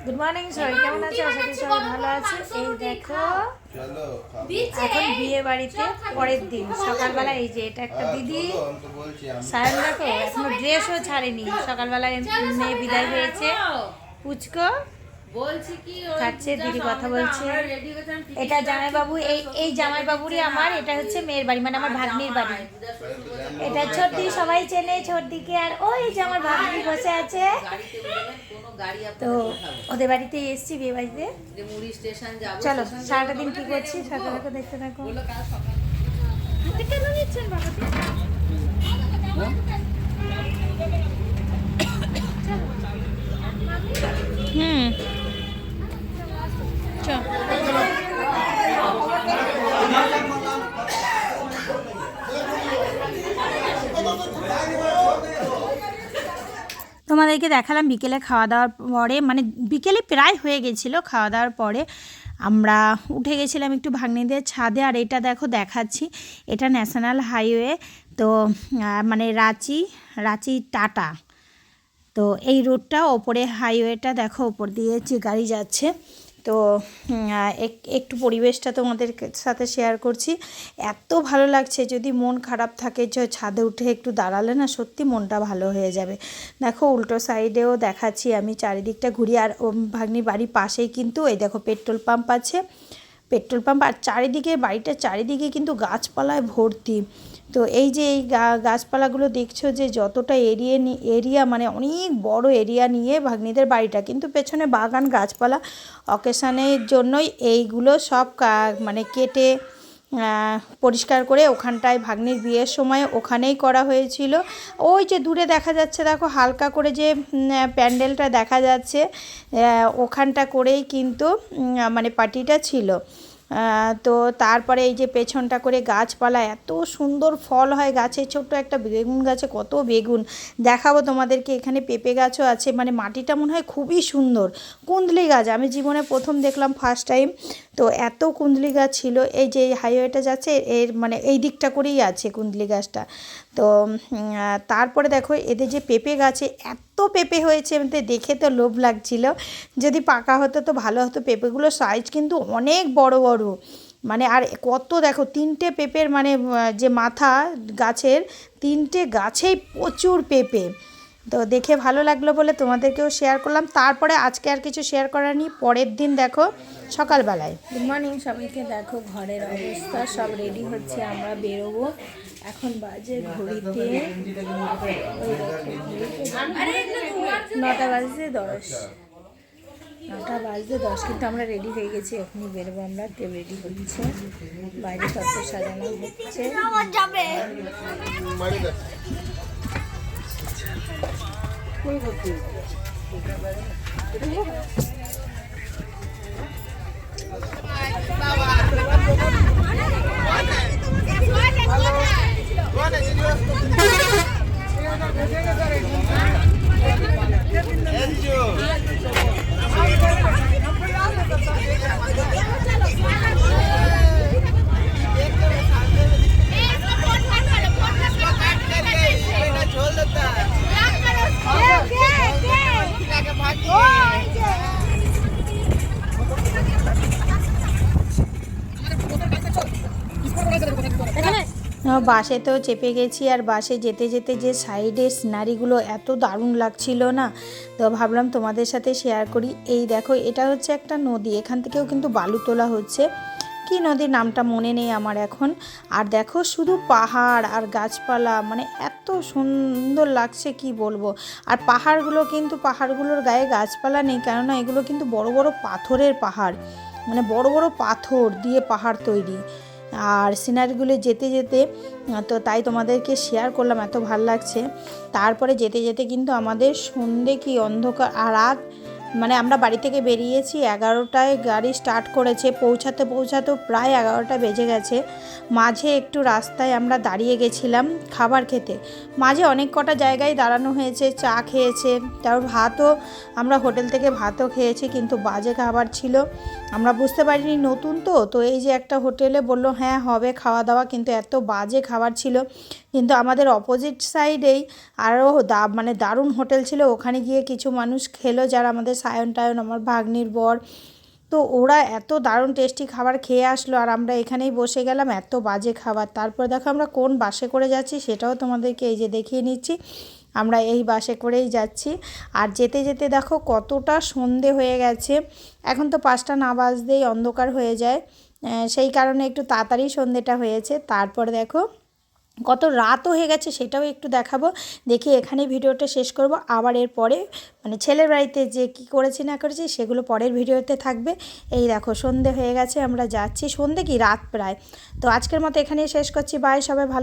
Good morning সবাই, কেমন আছো? আশা করি সবাই ভালো আছে। এই দেখো এখন বিয়ে বাড়িতে পরের দিন সকালবেলা, এই যে এটা একটা দিদি সায়ন, দেখো এখনো ড্রেসও ছাড়েনি। সকালবেলায় মেয়ে বিদায় হয়েছে, পুচকো বলছি কি খাচ্ছে, দিদি কথা বলছে। এটা জামাইবাবু, এই জামাইবাবুরই আমার, এটা হচ্ছে মেয়ের বাড়ি, মানে আমার ভাগ্নির বাড়ি। এটা ছোটদি, সবাই চেনে ছোটদিকে। আর ওই যে আমার ভাগ্নি বসে আছে, তো ওদের বাড়িতে এসছি বিয়ে বাড়িতে। চলো সারাটা দিন কি করছি সকালে দেখতে থাকো। হাতে কেন নিচ্ছেন বাবাকে? হুম তোমাদেরকে দেখালাম বিকেলে খাওয়া দাওয়ার পরে, মানে বিকেলে প্রায় হয়ে গেছিলো খাওয়া দাওয়ার পরে আমরা উঠে গেছিলাম একটু ভাগ্নিদের ছাদে। আর এটা দেখো দেখাচ্ছি, এটা ন্যাশনাল হাইওয়ে, তো মানে রাঁচি টাটা, তো এই রোডটা ওপরে হাইওয়েটা দেখো, ওপর দিয়ে যে গাড়ি যাচ্ছে। তো একটু পরিবেশটা তোমাদের সাথে শেয়ার করছি। এত ভালো লাগছে, যদি মন খারাপ থাকে যে ছাদে উঠে একটু দাঁড়ালে না সত্যি মনটা ভালো হয়ে যাবে। দেখো উল্টো সাইডেও দেখাচ্ছি আমি, চারিদিকটা ঘুরি। আর ভাগ্নির বাড়ির পাশেই কিন্তু এই দেখো পেট্রোল পাম্প আছে, পেট্রোল পাম্প। আর চারিদিকে বাড়িটার চারিদিকে কিন্তু গাছপালায় ভর্তি। তো এই যে এই গাছপালাগুলো দেখছো, যে যতটা এরিয়া মানে অনেক বড় এরিয়া নিয়ে ভাগ্নিদের বাড়িটা, কিন্তু পেছনে বাগান গাছপালা। অকেশানের জন্যই এইগুলো সব মানে কেটে পরিষ্কার করে ওখানটায় ভাগ্নির বিয়ের সময় ওখানেই করা হয়েছিল। ওই যে দূরে দেখা যাচ্ছে দেখো হালকা করে যে প্যান্ডেলটা দেখা যাচ্ছে, ওখানটা করেই কিন্তু মানে পার্টিটা ছিল। তো তারপরে এই যে পেছনটা করে গাছপালা, এত সুন্দর ফল হয় গাছে, ছোট্ট একটা বেগুন গাছে কত বেগুন দেখাবো তোমাদেরকে। এখানে পেঁপে গাছও আছে, মানে মাটিটা মনে হয় খুবই সুন্দর। কুন্দলি গাছ আমি জীবনে প্রথম দেখলাম, ফার্স্ট টাইম। তো এত কুন্দলি গাছ ছিল, এই যে হাইওয়েটা যাচ্ছে এর মানে এই দিকটা করেই আছে কুন্দলি গাছটা। তো তারপরে দেখো এদের যে পেঁপে গাছে এত পেঁপে হয়েছে, দেখে তো লোভ লাগছিল, যদি পাকা হতো তো ভালো হতো। পেঁপেগুলোর সাইজ কিন্তু অনেক বড় বড়, মানে আর কত দেখো, 3টে পেঁপের মানে যে মাথা গাছের, 3টে গাছেই প্রচুর পেঁপে। তো দেখে ভালো লাগলো বলে তোমাদেরকেও শেয়ার করলাম। তারপরে আজকে আর কিছু শেয়ার করার নেই, পরের দিন দেখো সকালবেলায়। গুড মর্নিং সবাইকে, দেখো ঘরের অবস্থা, সব রেডি হচ্ছে, আমরা বেরোবো। এখন বাজে ঘড়িতে 9টা বাজতে 10, 9টা বাজতে 10, কিন্তু আমরা রেডি হয়ে গেছি, এখনই বেরোবো আমরা। কেউ রেডি হচ্ছে, বাইরে সব সাজানো হচ্ছে। বাসেতেও চেপে গেছি, আর বাসে যেতে যেতে যে সাইডের সিনারিগুলো এত দারুণ লাগছিল না, তো ভাবলাম তোমাদের সাথে শেয়ার করি। এই দেখো এটা হচ্ছে একটা নদী, এখান থেকেও কিন্তু বালু তোলা হচ্ছে, কি নদীর নামটা মনে নেই আমার এখন। আর দেখো শুধু পাহাড় আর গাছপালা, মানে এত সুন্দর লাগছে কি বলবো। আর পাহাড়গুলো কিন্তু, পাহাড়গুলোর গায়ে গাছপালা নেই, কেননা এগুলো কিন্তু বড় বড় পাথরের পাহাড়, মানে বড় বড় পাথর দিয়ে পাহাড় তৈরি। আর সিনারিগুলো যেতে যেতে, তো তাই তোমাদেরকে শেয়ার করলাম, এত ভালো লাগছে। তারপরে যেতে যেতে কিন্তু আমাদের সন্ধে কি অন্ধকার, আর রাত, মানে আমরা বাড়ি থেকে বেরিয়েছি 11টায়, গাড়ি স্টার্ট করেছে, পৌঁছাতে প্রায় 11টা বেজে গেছে। মাঝে একটু রাস্তায় আমরা দাঁড়িয়ে গেছিলাম খাবার খেতে, মাঝে অনেক কটা জায়গায় দাঁড়ানো হয়েছে, চা খেয়েছে, তারপর ভাতও, আমরা হোটেল থেকে ভাতও খেয়েছি, কিন্তু বাজে খাবার ছিল, আমরা বুঝতে পারিনি, নতুন তো এই যে একটা হোটেলে বললো হ্যাঁ হবে খাওয়া দাওয়া, কিন্তু এত বাজে খাবার ছিল। কিন্তু আমাদের অপোজিট সাইডেই আরও মানে দারুণ হোটেল ছিল, ওখানে গিয়ে কিছু মানুষ খেলো যারা আমাদের সায়ন টায়ন, আমার ভাগ্নির বর, তো ওরা এত দারুণ টেস্টি খাবার খেয়ে আসলো আর আমরা এখানেই বসে গেলাম, এত বাজে খাবার। তারপর দেখো আমরা কোন বাসে করে যাচ্ছি সেটাও তোমাদেরকে এই যে দেখিয়ে নিচ্ছি। আমরা এই বাসে করেই যাচ্ছি আর যেতে যেতে দেখো কতটা সন্ধে হয়ে গেছে। এখন তো 5টা না বাজতেই অন্ধকার হয়ে যায়, সেই কারণে একটু তাড়াতাড়ি সন্ধেটা হয়েছে। তারপরে দেখো কত রাতও হয়ে গেছে সেটাও একটু দেখাবো। দেখি এখানেই ভিডিওটা শেষ করব, আবার এরপরে মানে ছেলের বাড়িতে যে কি করেছি না করেছি সেগুলো পরের ভিডিওতে থাকবে। এই দেখো সন্ধে হয়ে গেছে, আমরা যাচ্ছি, সন্ধে কি রাত প্রায়। তো আজকের মতো এখানেই শেষ করছি, বাই, সবাই ভালো।